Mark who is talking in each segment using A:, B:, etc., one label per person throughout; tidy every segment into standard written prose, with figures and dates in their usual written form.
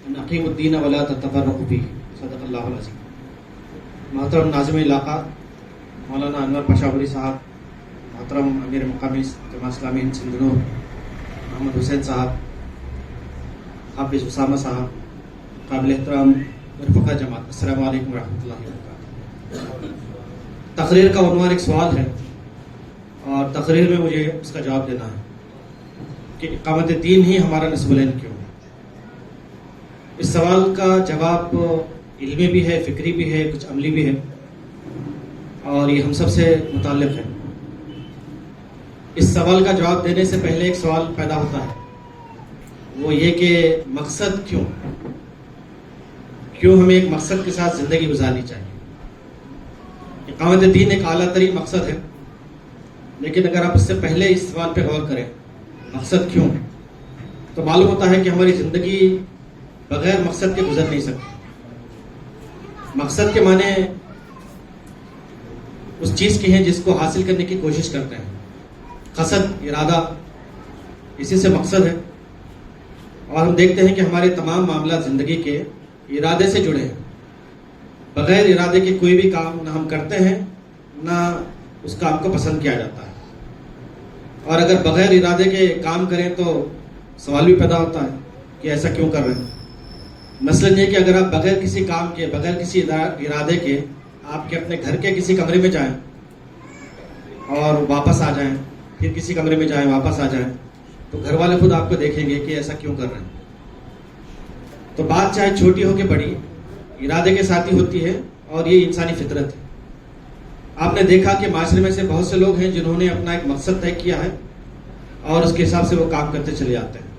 A: اقیموا الدین ولا تتفرقوا فیہ، صدق اللہ العظیم۔ محترم ناظم علاقہ مولانا انور پشاوری صاحب، محترم امیر مقامی جماعت اسلامی ہند سندھ نور محمد حسین صاحب، حافظ اسامہ صاحب، قابل احترام رفقا جماعت، السلام علیکم ورحمۃ اللہ وبرکاتہ۔ تقریر کا عنوان ایک سوال ہے اور تقریر میں مجھے اس کا جواب دینا ہے کہ اقامت دین ہی ہمارا نصب العین کیوں ہے۔ اس سوال کا جواب علمی بھی ہے، فکری بھی ہے، کچھ عملی بھی ہے، اور یہ ہم سب سے متعلق ہے۔ اس سوال کا جواب دینے سے پہلے ایک سوال پیدا ہوتا ہے، وہ یہ کہ مقصد کیوں ہمیں ایک مقصد کے ساتھ زندگی گزارنی چاہیے۔ اقامت دین ایک اعلیٰ ترین مقصد ہے، لیکن اگر آپ اس سے پہلے اس سوال پہ غور کریں مقصد کیوں، تو معلوم ہوتا ہے کہ ہماری زندگی بغیر مقصد کے گزر نہیں سکتی۔ مقصد کے معنی اس چیز کی ہیں جس کو حاصل کرنے کی کوشش کرتے ہیں، قصد، ارادہ، اسی سے مقصد ہے۔ اور ہم دیکھتے ہیں کہ ہمارے تمام معاملات زندگی کے ارادے سے جڑے ہیں۔ بغیر ارادے کے کوئی بھی کام نہ ہم کرتے ہیں، نہ اس کام کو پسند کیا جاتا ہے۔ اور اگر بغیر ارادے کے کام کریں تو سوال بھی پیدا ہوتا ہے کہ ایسا کیوں کر رہے ہیں۔ مثلاً یہ کہ اگر آپ بغیر کسی کام کے، بغیر کسی ارادے کے آپ کے اپنے گھر کے کسی کمرے میں جائیں اور واپس آ جائیں، پھر کسی کمرے میں جائیں واپس آ جائیں، تو گھر والے خود آپ کو دیکھیں گے کہ ایسا کیوں کر رہے ہیں۔ تو بات چاہے چھوٹی ہو کہ بڑی، ارادے کے ساتھ ہی ہوتی ہے، اور یہ انسانی فطرت ہے۔ آپ نے دیکھا کہ معاشرے میں سے بہت سے لوگ ہیں جنہوں نے اپنا ایک مقصد طے کیا ہے اور اس کے حساب سے وہ کام کرتے چلے جاتے ہیں۔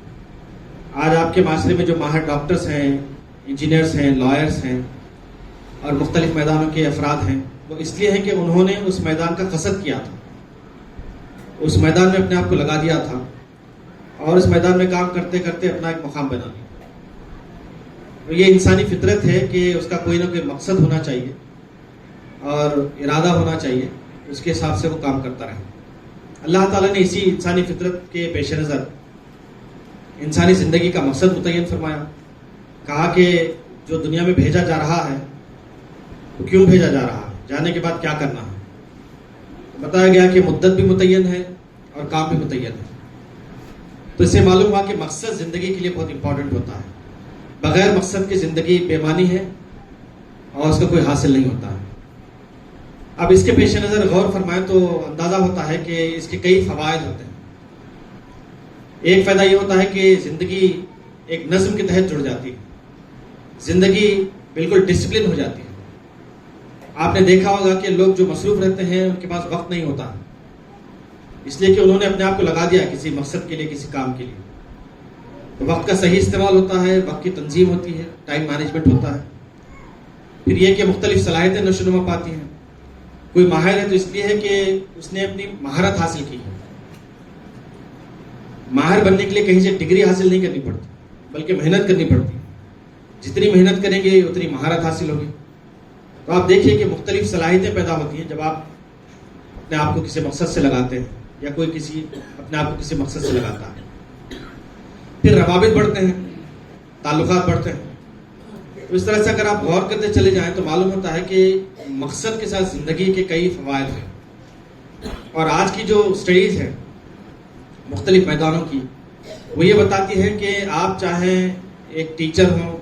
A: آج آپ کے معاشرے میں جو ماہر ڈاکٹرز ہیں، انجینئرز ہیں، لائرز ہیں اور مختلف میدانوں کے افراد ہیں، وہ اس لیے ہیں کہ انہوں نے اس میدان کا قصد کیا تھا، اس میدان میں اپنے آپ کو لگا دیا تھا، اور اس میدان میں کام کرتے کرتے اپنا ایک مقام بنا لیا۔ یہ انسانی فطرت ہے کہ اس کا کوئی نہ کوئی مقصد ہونا چاہیے اور ارادہ ہونا چاہیے، اس کے حساب سے وہ کام کرتا رہے۔ اللہ تعالیٰ نے اسی انسانی فطرت کے پیش نظر انسانی زندگی کا مقصد متعین فرمایا۔ کہا کہ جو دنیا میں بھیجا جا رہا ہے وہ کیوں بھیجا جا رہا ہے، جانے کے بعد کیا کرنا ہے۔ بتایا گیا کہ مدت بھی متعین ہے اور کام بھی متعین ہے۔ تو اس سے معلوم ہوا کہ مقصد زندگی کے لیے بہت امپورٹنٹ ہوتا ہے۔ بغیر مقصد کی زندگی بے معنی ہے اور اس کا کوئی حاصل نہیں ہوتا ہے۔ اب اس کے پیش نظر غور فرمائیں تو اندازہ ہوتا ہے کہ اس کے کئی فوائد ہوتے ہیں۔ ایک فائدہ یہ ہوتا ہے کہ زندگی ایک نظم کے تحت جڑ جاتی ہے، زندگی بالکل ڈسپلن ہو جاتی ہے۔ آپ نے دیکھا ہوگا کہ لوگ جو مصروف رہتے ہیں ان کے پاس وقت نہیں ہوتا، اس لیے کہ انہوں نے اپنے آپ کو لگا دیا کسی مقصد کے لیے، کسی کام کے لیے۔ تو وقت کا صحیح استعمال ہوتا ہے، وقت کی تنظیم ہوتی ہے، ٹائم مینجمنٹ ہوتا ہے۔ پھر یہ کہ مختلف صلاحیتیں نشو و نما پاتی ہیں۔ کوئی ماہر ہے تو اس لیے ہے کہ اس نے اپنی مہارت حاصل کی ہے۔ ماہر بننے کے لیے کہیں سے ڈگری حاصل نہیں کرنی پڑتی، بلکہ محنت کرنی پڑتی ہے۔ جتنی محنت کریں گے اتنی مہارت حاصل ہوگی۔ تو آپ دیکھیے کہ مختلف صلاحیتیں پیدا ہوتی ہیں جب آپ اپنے آپ کو کسی مقصد سے لگاتے ہیں، یا کوئی اپنے آپ کو کسی مقصد سے لگاتا ہے۔ پھر روابط بڑھتے ہیں، تعلقات بڑھتے ہیں۔ تو اس طرح سے اگر آپ غور کرتے چلے جائیں تو معلوم ہوتا ہے کہ مقصد کے ساتھ زندگی کے کئی فوائد ہیں۔ اور آج کی جو اسٹڈیز ہے مختلف میدانوں کی، وہ یہ بتاتی ہے کہ آپ چاہے ایک ٹیچر ہوں،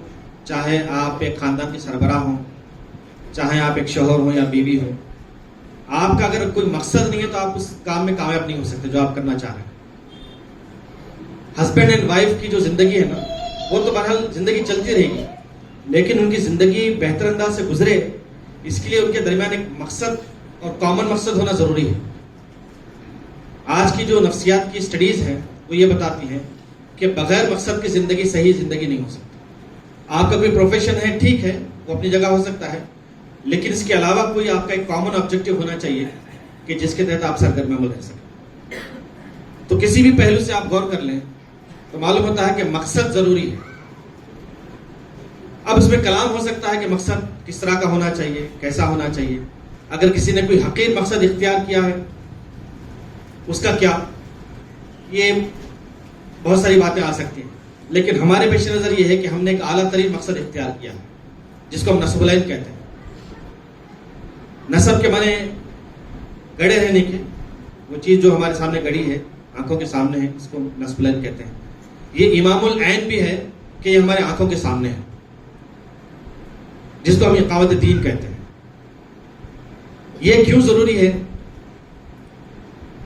A: چاہے آپ ایک خاندان کے سربراہ ہوں، چاہے آپ ایک شوہر ہوں یا بیوی ہوں، آپ کا اگر کوئی مقصد نہیں ہے تو آپ اس کام میں کامیاب نہیں ہو سکتے جو آپ کرنا چاہ رہے ہیں۔ ہسبینڈ اینڈ وائف کی جو زندگی ہے نا، وہ تو بہرحال زندگی چلتی رہے گی، لیکن ان کی زندگی بہتر انداز سے گزرے اس کے لیے ان کے درمیان ایک مقصد اور کامن مقصد ہونا ضروری ہے۔ آج کی جو نفسیات کی اسٹڈیز ہیں وہ یہ بتاتی ہیں کہ بغیر مقصد کی زندگی صحیح زندگی نہیں ہو سکتی۔ آپ کا کوئی پروفیشن ہے، ٹھیک ہے، وہ اپنی جگہ ہو سکتا ہے، لیکن اس کے علاوہ کوئی آپ کا ایک کامن آبجیکٹو ہونا چاہیے کہ جس کے تحت آپ سرگرم عمل رہ سکیں۔ تو کسی بھی پہلو سے آپ غور کر لیں تو معلوم ہوتا ہے کہ مقصد ضروری ہے۔ اب اس میں کلام ہو سکتا ہے کہ مقصد کس طرح کا ہونا چاہیے، کیسا ہونا چاہیے۔ اگر کسی نے کوئی حقیر مقصد اختیار کیا ہے اس کا کیا، یہ بہت ساری باتیں آ سکتی ہیں۔ لیکن ہمارے پیش نظر یہ ہے کہ ہم نے ایک اعلیٰ ترین مقصد اختیار کیا ہے جس کو ہم نصب العین کہتے ہیں. نصب کے معنی گڑے رہنے کے، وہ چیز جو ہمارے سامنے گڑی ہے، آنکھوں کے سامنے ہے، اس کو نصب العین کہتے ہیں. یہ امام العین بھی ہے کہ یہ ہمارے آنکھوں کے سامنے ہے، جس کو ہم اقامت دین کہتے ہیں. یہ کیوں ضروری ہے؟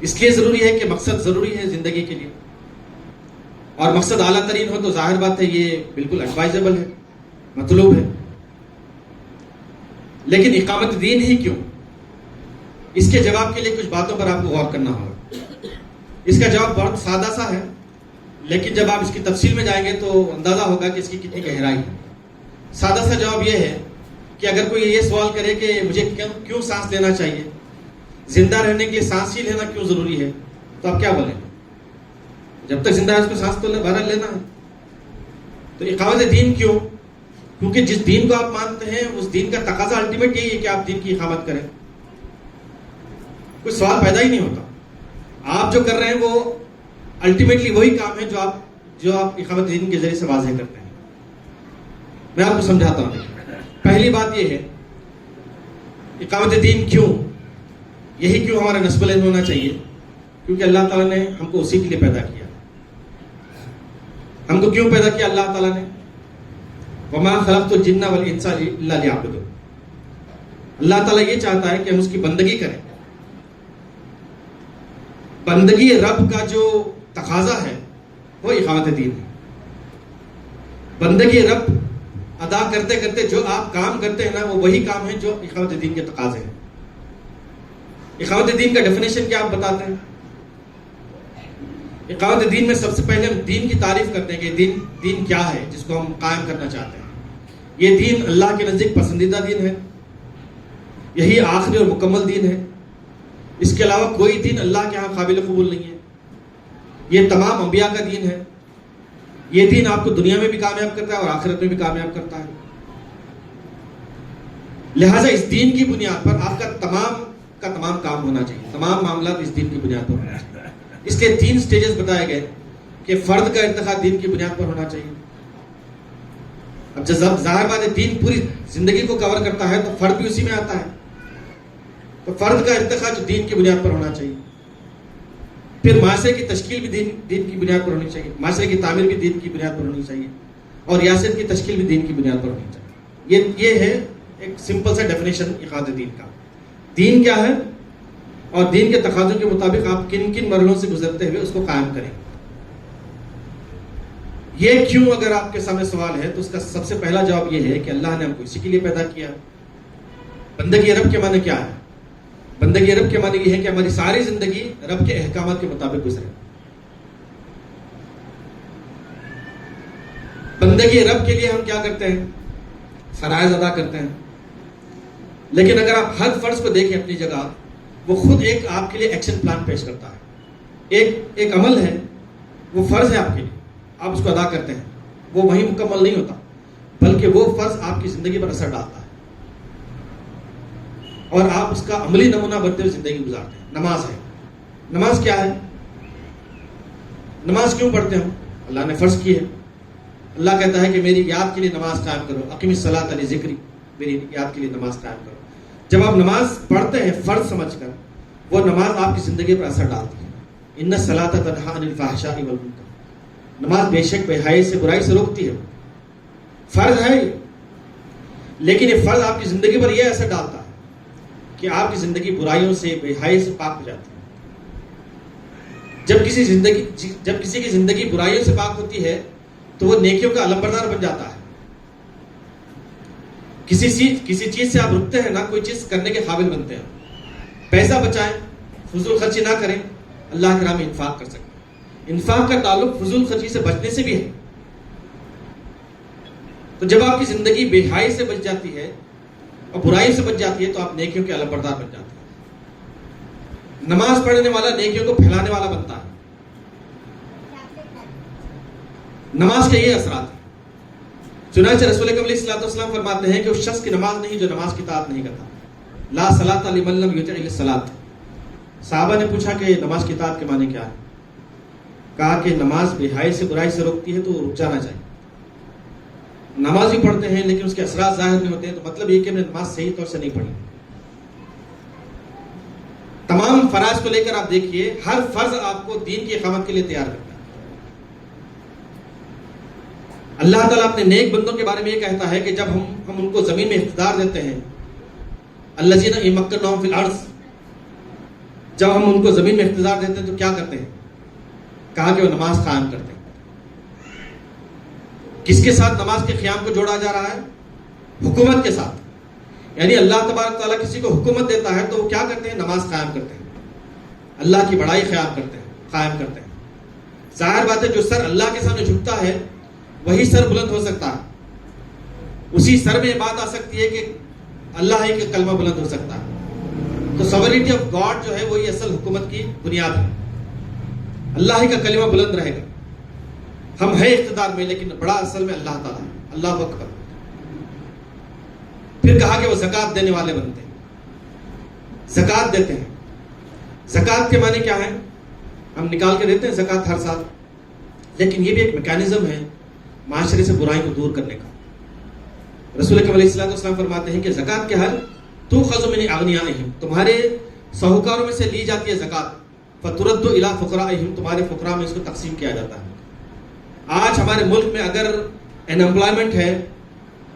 A: اس لیے ضروری ہے کہ مقصد ضروری ہے زندگی کے لیے، اور مقصد اعلیٰ ترین ہو تو ظاہر بات ہے یہ بالکل ایڈوائزیبل ہے، مطلوب ہے. لیکن اقامت دین ہی کیوں؟ اس کے جواب کے لیے کچھ باتوں پر آپ کو غور کرنا ہوگا. اس کا جواب بہت سادہ سا ہے، لیکن جب آپ اس کی تفصیل میں جائیں گے تو اندازہ ہوگا کہ اس کی کتنی گہرائی ہے. سادہ سا جواب یہ ہے کہ اگر کوئی یہ سوال کرے کہ مجھے کیوں سانس لینا چاہیے، زندہ رہنے کے لیے سانس ہی لینا کیوں ضروری ہے، تو آپ کیا بولیں؟ جب تک زندہ ہے اس کو سانس تو بہرحال لینا ہے. تو اقامت دین کیوں؟ کیونکہ جس دین کو آپ مانتے ہیں اس دین کا تقاضا الٹیمیٹ یہی ہے کہ آپ دین کی اقامت کریں. کوئی سوال پیدا ہی نہیں ہوتا. آپ جو کر رہے ہیں وہ الٹیمیٹلی وہی کام ہے جو آپ اقامت دین کے ذریعے سے واضح کرتے ہیں. میں آپ کو سمجھاتا ہوں. پہلی بات یہ ہے اقامت دین کیوں، یہی کیوں ہمارا نصب العین ہونا چاہیے، کیونکہ اللہ تعالیٰ نے ہم کو اسی کے لیے پیدا کیا. ہم کو کیوں پیدا کیا اللہ تعالیٰ نے؟ وَمَا خَلَقْتُ الْجِنَّ وَالْإِنسَ إِلَّا لِيَعْبُدُونِ. اللہ تعالیٰ یہ چاہتا ہے کہ ہم اس کی بندگی کریں. بندگی رب کا جو تقاضا ہے وہ اقامت دین ہے. بندگی رب ادا کرتے کرتے جو آپ کام کرتے ہیں نا، وہ وہی کام ہے جو اقامت دین کے تقاضے ہیں. اقامت دین کا ڈیفینیشن کیا آپ بتاتے ہیں؟ اقامت دین میں سب سے پہلے ہم دین کی تعریف کرتے ہیں کہ دین کیا ہے جس کو ہم قائم کرنا چاہتے ہیں. یہ دین اللہ کے نزدیک پسندیدہ دین ہے، یہی آخری اور مکمل دین ہے. اس کے علاوہ کوئی دین اللہ کے ہاں قابل قبول نہیں ہے. یہ تمام انبیاء کا دین ہے. یہ دین آپ کو دنیا میں بھی کامیاب کرتا ہے اور آخرت میں بھی کامیاب کرتا ہے. لہٰذا اس دین کی بنیاد پر آپ کا تمام کام ہونا چاہیے. تمام معاملات اس دین کی بنیاد پر ہونا چاہیے. اس کے 3 سٹیجز بتائے گئے کہ فرد کا انتخاب دین کی بنیاد پر ہونا چاہیے. اب جب ظاہر بات ہے دین پوری زندگی کو کور کرتا ہے تو فرد بھی اسی میں آتا ہے. تو فرد کا انتخاب دین کی بنیاد پر ہونا چاہیے. پھر معاشرے کی تشکیل بھی دین کی بنیاد پر ہونی چاہیے. معاشرے کی تعمیر بھی دین کی بنیاد پر ہونی چاہیے. اور ریاست کی تشکیل بھی دین کی بنیاد پر ہونی چاہیے. یہ ہے ایک سمپل سا ڈیفینیشن اقامت دین کا. دین کیا ہے اور دین کے تقاضوں کے مطابق آپ کن کن مرحلوں سے گزرتے ہوئے اس کو قائم کریں. یہ کیوں اگر آپ کے سامنے سوال ہے تو اس کا سب سے پہلا جواب یہ ہے کہ اللہ نے ہم کو اسی کے لیے پیدا کیا. بندگی رب کے معنی کیا ہے؟ بندگی رب کے معنی یہ ہے کہ ہماری ساری زندگی رب کے احکامات کے مطابق گزرے. بندگی رب کے لیے ہم کیا کرتے ہیں؟ فرائض ادا کرتے ہیں. لیکن اگر آپ ہر فرض کو دیکھیں اپنی جگہ، وہ خود ایک آپ کے لیے ایکشن پلان پیش کرتا ہے. ایک عمل ہے، وہ فرض ہے آپ کے لیے، آپ اس کو ادا کرتے ہیں. وہ وہیں مکمل نہیں ہوتا، بلکہ وہ فرض آپ کی زندگی پر اثر ڈالتا ہے اور آپ اس کا عملی نمونہ بنتے ہوئے زندگی گزارتے ہیں. نماز ہے. نماز کیا ہے؟ نماز کیوں پڑھتے ہم؟ اللہ نے فرض کی ہے. اللہ کہتا ہے کہ میری یاد کے لیے نماز قائم کرو. اقیم الصلاۃ لذکری، میری یاد کے لیے نماز قائم کرو. جب آپ نماز پڑھتے ہیں فرض سمجھ کر، وہ نماز آپ کی زندگی پر اثر ڈالتی ہے. ان الصلاۃ تنہی عن الفحشاء والمنکر. نماز بے شک بے حیائی سے، برائی سے روکتی ہے. فرض ہے یہ، لیکن یہ فرض آپ کی زندگی پر یہ اثر ڈالتا ہے کہ آپ کی زندگی برائیوں سے، بے حیائی سے پاک ہو جاتی ہے. جب کسی کی زندگی برائیوں سے پاک ہوتی ہے تو وہ نیکیوں کا علمبردار بن جاتا ہے. کسی چیز سے آپ رکتے ہیں نا، کوئی چیز کرنے کے قابل بنتے ہیں. پیسہ بچائیں، فضول خرچی نہ کریں، اللہ کے راہ میں انفاق کر سکیں. انفاق کا تعلق فضول خرچی سے بچنے سے بھی ہے. تو جب آپ کی زندگی بے حیائی سے بچ جاتی ہے اور برائی سے بچ جاتی ہے تو آپ نیکیوں کے علمبردار بن جاتے ہیں. نماز پڑھنے والا نیکیوں کو پھیلانے والا بنتا ہے. نماز کے یہ اثرات ہیں. چنانچہ رسول اکرم علیہ الصلوۃ والسلام فرماتے ہیں کہ اس شخص کی نماز نہیں جو نماز کی اطاعت نہیں کرتا. لا صلاۃ لمن لم یطع الصلاۃ. صحابہ نے پوچھا کہ نماز کی اطاعت کے معنی کیا ہے؟ کہا کہ نماز بے حیائی سے برائی سے روکتی ہے تو رک جانا چاہیے. نماز بھی پڑھتے ہیں لیکن اس کے اثرات ظاہر نہیں ہوتے ہیں، تو مطلب یہ کہ ہم نے نماز صحیح طور سے نہیں پڑھی. تمام فرائض کو لے کر آپ دیکھیے، ہر فرض آپ کو دین کی اقامت کے لیے تیار کرتا ہے. اللہ تعالیٰ اپنے نیک بندوں کے بارے میں یہ کہتا ہے کہ جب ہم ان کو زمین میں اقتدار دیتے ہیں، الذین مکناہم فی الارض، جب ہم ان کو زمین میں اقتدار دیتے ہیں تو کیا کرتے ہیں؟ کہا کہ وہ نماز قائم کرتے ہیں. کس کے ساتھ نماز کے قیام کو جوڑا جا رہا ہے؟ حکومت کے ساتھ. یعنی اللہ تبارک تعالیٰ کسی کو حکومت دیتا ہے تو وہ کیا کرتے ہیں؟ نماز قائم کرتے ہیں، اللہ کی بڑائی قائم کرتے ہیں. ظاہر بات ہے جو سر اللہ کے سامنے جھکتا ہے وہی سر بلند ہو سکتا ہے. اسی سر میں یہ بات آ سکتی ہے کہ اللہ ہی کا کلمہ بلند ہو سکتا ہے. تو سوورنٹی آف گاڈ جو ہے وہی اصل حکومت کی بنیاد ہے. اللہ ہی کا کلمہ بلند رہے گا. ہم ہے اقتدار میں لیکن بڑا اصل میں اللہ تعالیٰ ہے. اللہ اکبر. پھر کہا کہ وہ زکوٰۃ دینے والے بنتے ہیں، زکوٰۃ دیتے ہیں. زکوٰۃ کے معنی کیا ہے؟ ہم نکال کے دیتے ہیں زکوٰۃ ہر سال، لیکن یہ بھی ایک میکینزم ہے معاشرے سے برائی کو دور کرنے کا. رسول اکرم علیہ السلام فرماتے ہیں کہ زکوٰۃ کے حل تؤخذ من اغنیائہم، تمہارے ساہوکاروں میں سے لی جاتی ہے زکوٰۃ، فترد الی فقرائہم، تمہارے فقراء میں اس کو تقسیم کیا جاتا ہے. آج ہمارے ملک میں اگر انمپلائمنٹ ہے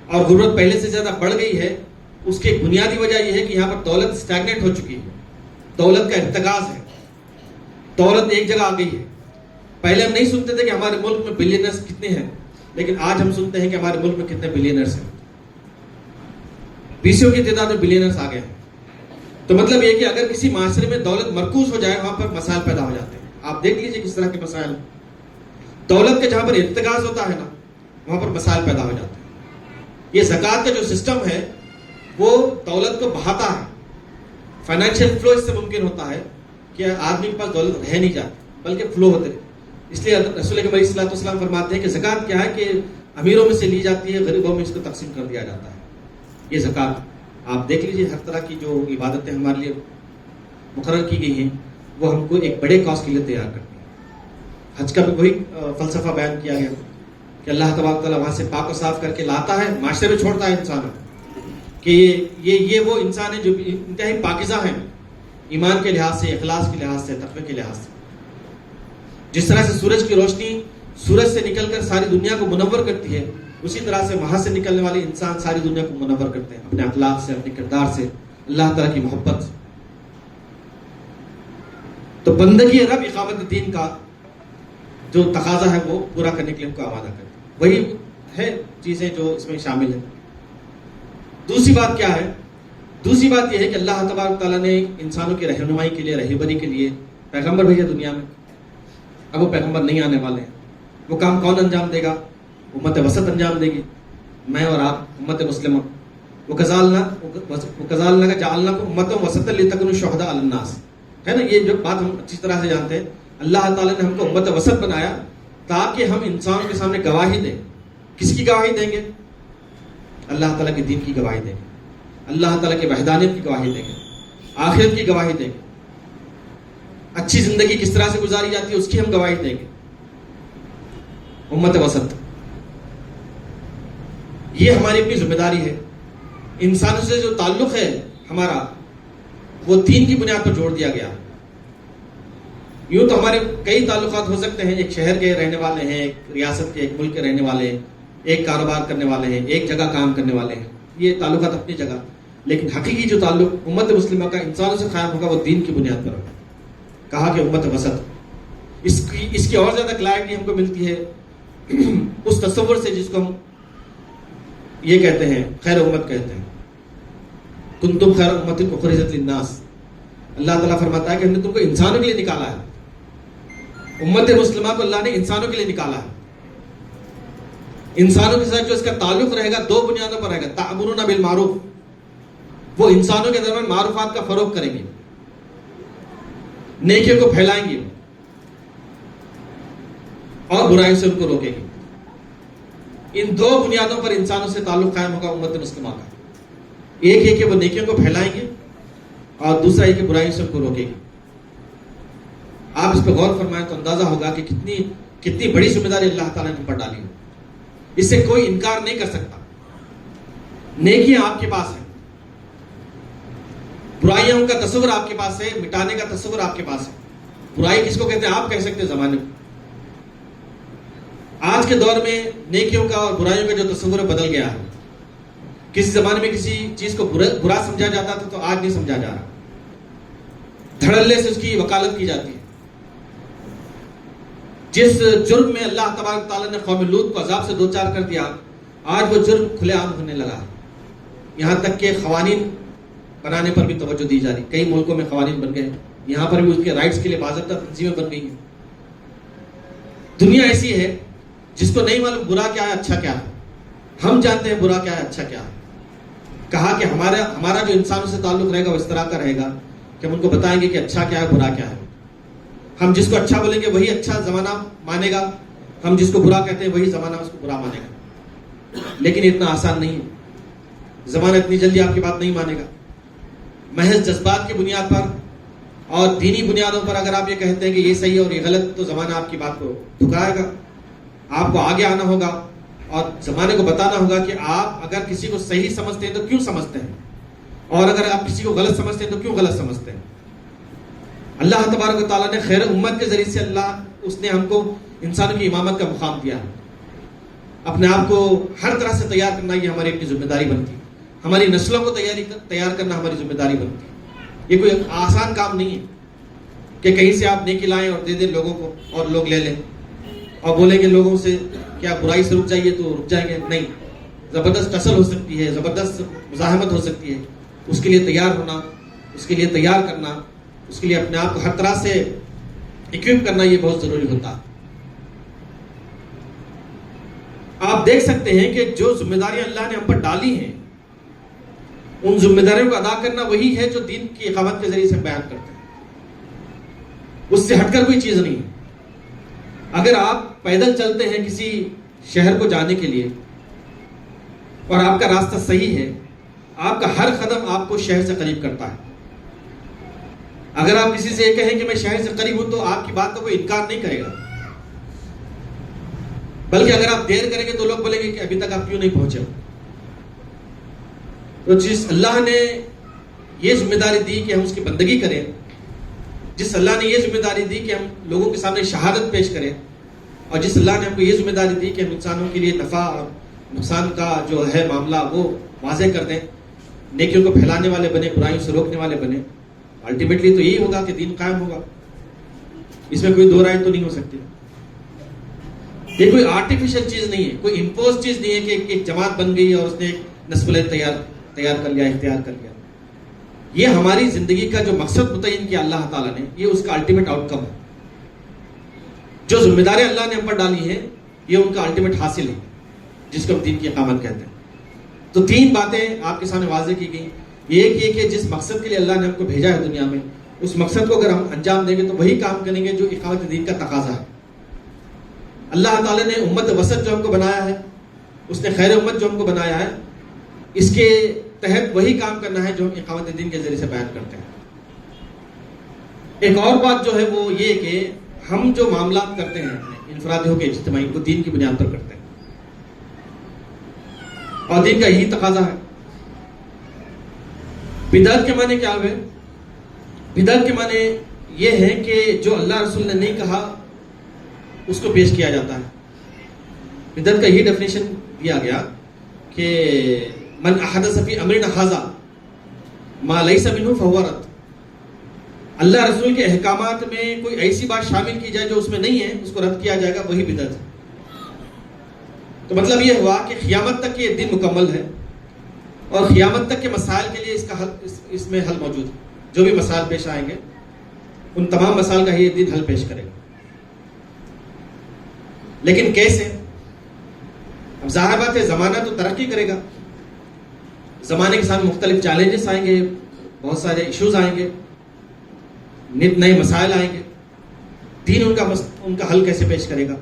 A: اور غربت پہلے سے زیادہ بڑھ گئی ہے، اس کی ایک بنیادی وجہ یہ ہے کہ یہاں پر دولت اسٹیگنیٹ ہو چکی ہے، دولت کا ارتکاز ہے، دولت ایک جگہ آ گئی ہے. پہلے ہم نہیں سنتے تھے کہ ہمارے ملک میں بلینئرز کتنے ہیں، لیکن آج ہم سنتے ہیں کہ ہمارے ملک میں کتنے بلینئرز ہیں. پیسوں کی تعداد میں بلینئرز آ گئے ہیں. تو مطلب یہ کہ اگر کسی معاشرے میں دولت مرکوز ہو جائے وہاں پر مسائل پیدا ہو جاتے ہیں. آپ دیکھ لیجئے کس طرح کے مسائل ہیں. دولت کے جہاں پر ارتکاز ہوتا ہے نا وہاں پر مسائل پیدا ہو جاتے ہیں. یہ زکوٰۃ کا جو سسٹم ہے وہ دولت کو بہاتا ہے. فائنینشیل فلو اس سے ممکن ہوتا ہے کہ آدمی کے پاس دولت رہ نہیں جاتی بلکہ فلو ہوتے. اس لیے رسول اکرم علیہ السلام فرماتے ہیں کہ زکوٰۃ کیا ہے کہ امیروں میں سے لی جاتی ہے، غریبوں میں اس کو تقسیم کر دیا جاتا ہے. یہ زکوٰۃ آپ دیکھ لیجئے، ہر طرح کی جو عبادتیں ہمارے لیے مقرر کی گئی ہیں وہ ہم کو ایک بڑے کاز کے لیے تیار کرتی ہیں. حج کا بھی وہی فلسفہ بیان کیا گیا کہ اللہ تبارک تعالیٰ وہاں سے پاک و صاف کر کے لاتا ہے، معاشرے میں چھوڑتا ہے انسان کہ یہ وہ انسان ہے جو انتہائی پاکیزہ ہیں ایمان کے لحاظ سے، اخلاص کے لحاظ سے، تقوی کے لحاظ سے. جس طرح سے سورج کی روشنی سورج سے نکل کر ساری دنیا کو منور کرتی ہے، اسی طرح سے وہاں سے نکلنے والے انسان ساری دنیا کو منور کرتے ہیں اپنے اخلاق سے، اپنے کردار سے، اللہ تعالیٰ کی محبت سے. تو بندگی رب اقامت دین کا جو تقاضا ہے وہ پورا کرنے کے لیے ہم کو آمادہ کرتے ہیں. وہی ہے چیزیں جو اس میں شامل ہیں. دوسری بات کیا ہے؟ دوسری بات یہ ہے کہ اللہ تبارک تعالیٰ نے انسانوں کی رہنمائی کے لیے، رہبری کے لیے پیغمبر بھیجے دنیا میں. اب وہ پیغمبر نہیں آنے والے ہیں. وہ کام کون انجام دے گا؟ امت وسط انجام دے گی، میں اور آپ، امت مسلمہ. وَكَذَلِكَ جَعَلْنَاكُمْ أُمَّةً وَسَطًا لِتَكُونُوا شُهَدَاءَ عَلَى النَّاسِ، ہے نا. یہ جو بات ہم اچھی طرح سے جانتے ہیں. اللہ تعالیٰ نے ہم کو امت وسط بنایا تاکہ ہم انسان کے سامنے گواہی دیں. کس کی گواہی دیں گے؟ اللہ تعالیٰ کے دین کی گواہی دیں گے، اللہ تعالیٰ کے وحدانیت کی گواہی دیں گے، آخرت کی گواہی دیں گے، اچھی زندگی کس طرح سے گزاری جاتی ہے اس کی ہم گواہی دیں گے. امت وسط یہ ہماری اپنی ذمہ داری ہے. انسانوں سے جو تعلق ہے ہمارا وہ دین کی بنیاد پر جوڑ دیا گیا. یوں تو ہمارے کئی تعلقات ہو سکتے ہیں، ایک شہر کے رہنے والے ہیں، ایک ریاست کے، ایک ملک کے رہنے والے ہیں، ایک کاروبار کرنے والے ہیں، ایک جگہ کام کرنے والے ہیں. یہ تعلقات اپنی جگہ، لیکن حقیقی جو تعلق امت مسلمہ کا انسانوں سے قائم ہوگا وہ دین کی بنیاد پر ہوگا. کہا کہ امت وسط. اس کی اور زیادہ کلیئرٹی ہم کو ملتی ہے اس تصور سے جس کو ہم یہ کہتے ہیں خیر امت کہتے ہیں. کنتم خیر امت اخرجت للناس. اللہ تعالیٰ فرماتا ہے کہ ہم نے تم کو انسانوں کے لیے نکالا ہے. امت مسلمہ کو اللہ نے انسانوں کے لیے نکالا ہے. انسانوں کے ساتھ جو اس کا تعلق رہے گا دو بنیادوں پر رہے گا. تأمرون بالمعروف، وہ انسانوں کے درمیان معروفات کا فروغ کریں گے، نیکیوں کو پھیلائیں گے اور برائیوں سے ان کو روکیں گے. ان دو بنیادوں پر انسانوں سے تعلق قائم ہوگا امت مسلمہ کا. ایک ہے کہ وہ نیکیوں کو پھیلائیں گے اور دوسرا ہے کہ برائیوں سے ان کو روکیں گے. آپ اس پہ غور فرمائیں تو اندازہ ہوگا کہ کتنی بڑی ذمہ داری اللہ تعالیٰ نے ہم پر ڈالی ہے. اس سے کوئی انکار نہیں کر سکتا. نیکیاں آپ کے پاس ہیں, برائیوں کا تصور آپ کے پاس ہے, مٹانے کا تصور آپ کے پاس ہے. برائی کس کو کہتے ہیں؟ آپ کہہ سکتے ہیں زمانے کو. آج کے دور میں نیکیوں کا اور برائیوں کا جو تصور بدل گیا ہے. کسی زمانے میں کسی چیز کو برا سمجھا جاتا تھا تو آج نہیں سمجھا جا رہا. دھڑلے سے اس کی وکالت کی جاتی ہے. جس جرم میں اللہ تبارک تعالیٰ نے قوم لوط کو عذاب سے دوچار کر دیا, آج وہ جرم کھلے عام ہونے لگا ہے. یہاں تک کہ قوانین بنانے پر بھی توجہ دی جا رہی. کئی ملکوں میں قوانین بن گئے, یہاں پر بھی اس کے رائٹس کے لیے باضابطہ تنظیمیں بن گئی ہیں. دنیا ایسی ہے جس کو نہیں معلوم برا کیا ہے اچھا کیا ہے. ہم جانتے ہیں برا کیا ہے اچھا کیا ہے. کہا کہ ہمارا جو انسانوں سے تعلق رہے گا وہ اس طرح کا رہے گا کہ ہم ان کو بتائیں گے کہ اچھا کیا ہے برا کیا ہے. ہم جس کو اچھا بولیں گے وہی اچھا زمانہ مانے گا, ہم جس کو برا کہتے ہیں وہی زمانہ اس کو برا مانے گا. لیکن اتنا آسان نہیں ہے. زمانہ اتنی جلدی آپ کی بات نہیں مانے گا. محض جذبات کی بنیاد پر اور دینی بنیادوں پر اگر آپ یہ کہتے ہیں کہ یہ صحیح اور یہ غلط, تو زمانہ آپ کی بات کو ٹھکرائے گا. آپ کو آگے آنا ہوگا اور زمانے کو بتانا ہوگا کہ آپ اگر کسی کو صحیح سمجھتے ہیں تو کیوں سمجھتے ہیں, اور اگر آپ کسی کو غلط سمجھتے ہیں تو کیوں غلط سمجھتے ہیں. اللہ تبارک و تعالیٰ نے خیر امت کے ذریعے سے اس نے ہم کو انسانوں کی امامت کا مقام دیا ہے. اپنے آپ کو ہر طرح سے تیار کرنا یہ ہماری اپنی ذمہ داری بنتی ہے. ہماری نسلوں کو تیار کرنا ہماری ذمہ داری بنتی ہے. یہ کوئی آسان کام نہیں ہے کہ کہیں سے آپ نیکی لائیں اور دے دیں لوگوں کو اور لوگ لے لیں اور بولیں گے لوگوں سے کیا برائی سے رک جائیے تو رک جائیں گے. نہیں, زبردست ٹسل ہو سکتی ہے, زبردست مزاحمت ہو سکتی ہے. اس کے لیے تیار ہونا, اس کے لیے تیار کرنا, اس کے لیے اپنے آپ کو ہر طرح سے اکوپ کرنا یہ بہت ضروری ہوتا ہے. آپ دیکھ سکتے ہیں کہ جو ذمہ داریاں اللہ نے ہم پر ڈالی ہیں ان ذمہ داریوں کو ادا کرنا وہی ہے جو دین کی اقامت کے ذریعے سے بیان کرتے ہیں. اس سے ہٹ کر کوئی چیز نہیں ہے. اگر آپ پیدل چلتے ہیں کسی شہر کو جانے کے لیے اور آپ کا راستہ صحیح ہے, آپ کا ہر قدم آپ کو شہر سے قریب کرتا ہے. اگر آپ کسی سے یہ کہیں کہ میں شہر سے قریب ہوں تو آپ کی بات کا کوئی انکار نہیں کرے گا, بلکہ اگر آپ دیر کریں گے تو لوگ بولیں گے کہ ابھی تک آپ کیوں نہیں پہنچے ہو. تو جس اللہ نے یہ ذمہ داری دی کہ ہم اس کی بندگی کریں, جس اللہ نے یہ ذمہ داری دی کہ ہم لوگوں کے سامنے شہادت پیش کریں, اور جس اللہ نے ہم کو یہ ذمہ داری دی کہ ہم انسانوں کے لیے نفع اور نقصان کا جو ہے معاملہ وہ واضح کر دیں, نیکیوں کو پھیلانے والے بنے, برائیوں سے روکنے والے بنے, الٹیمیٹلی تو یہی ہوگا کہ دین قائم ہوگا. اس میں کوئی دو رائے تو نہیں ہو سکتی. یہ کوئی آرٹیفیشل چیز نہیں ہے, کوئی امپوز چیز نہیں ہے کہ ایک جماعت بن گئی اور اس نے ایک نسل تیار کر لیا, اختیار کر لیا. یہ ہماری زندگی کا جو مقصد متعین کیا اللہ تعالیٰ نے, یہ اس کا الٹیمیٹ آؤٹ کم ہے. جو ذمہ داری اللہ نے ہم پر ڈالی ہیں یہ ان کا الٹیمیٹ حاصل ہے جس کو ہم دین کی اقامت کہتے ہیں. تو تین باتیں آپ کے سامنے واضح کی گئی. ایک یہ کہ جس مقصد کے لیے اللہ نے ہم کو بھیجا ہے دنیا میں, اس مقصد کو اگر ہم انجام دیں گے تو وہی کام کریں گے جو اقامت دین کا تقاضا ہے. اللہ تعالیٰ نے امت وسط جو ہم کو بنایا ہے, اس نے خیر امت جو ہم کو بنایا ہے, اس کے تحت وہی کام کرنا ہے جو ہم اقامت دین کے ذریعے سے بیان کرتے ہیں. ایک اور بات جو ہے وہ یہ کہ ہم جو معاملات کرتے ہیں اپنے انفرادی ہو کے اجتماعی, وہ دین کی بنیاد پر کرتے ہیں اور دین کا یہی تقاضا ہے. بدعت کے معنی کیا ہے؟ بدعت کے معنی یہ ہے کہ جو اللہ رسول نے نہیں کہا اس کو پیش کیا جاتا ہے. بدعت کا یہ ڈیفینیشن دیا گیا کہ من احدث فی امرنا ھذا ما لیس منہ فہو رد. اللہ رسول کے احکامات میں کوئی ایسی بات شامل کی جائے جو اس میں نہیں ہے, اس کو رد کیا جائے گا, وہی بدعت ہے. تو مطلب یہ ہوا کہ قیامت تک یہ دن مکمل ہے اور قیامت تک کے مسائل کے لیے اس کا حل, اس میں حل موجود ہے. جو بھی مسائل پیش آئیں گے ان تمام مسائل کا یہ دن حل پیش کرے گا. لیکن کیسے؟ اب ظاہر بات ہے زمانہ تو ترقی کرے گا, زمانے کے سامنے مختلف چیلنجز آئیں گے, بہت سارے ایشوز آئیں گے, نت نئے مسائل آئیں گے. دین ان کا حل کیسے پیش کرے گا؟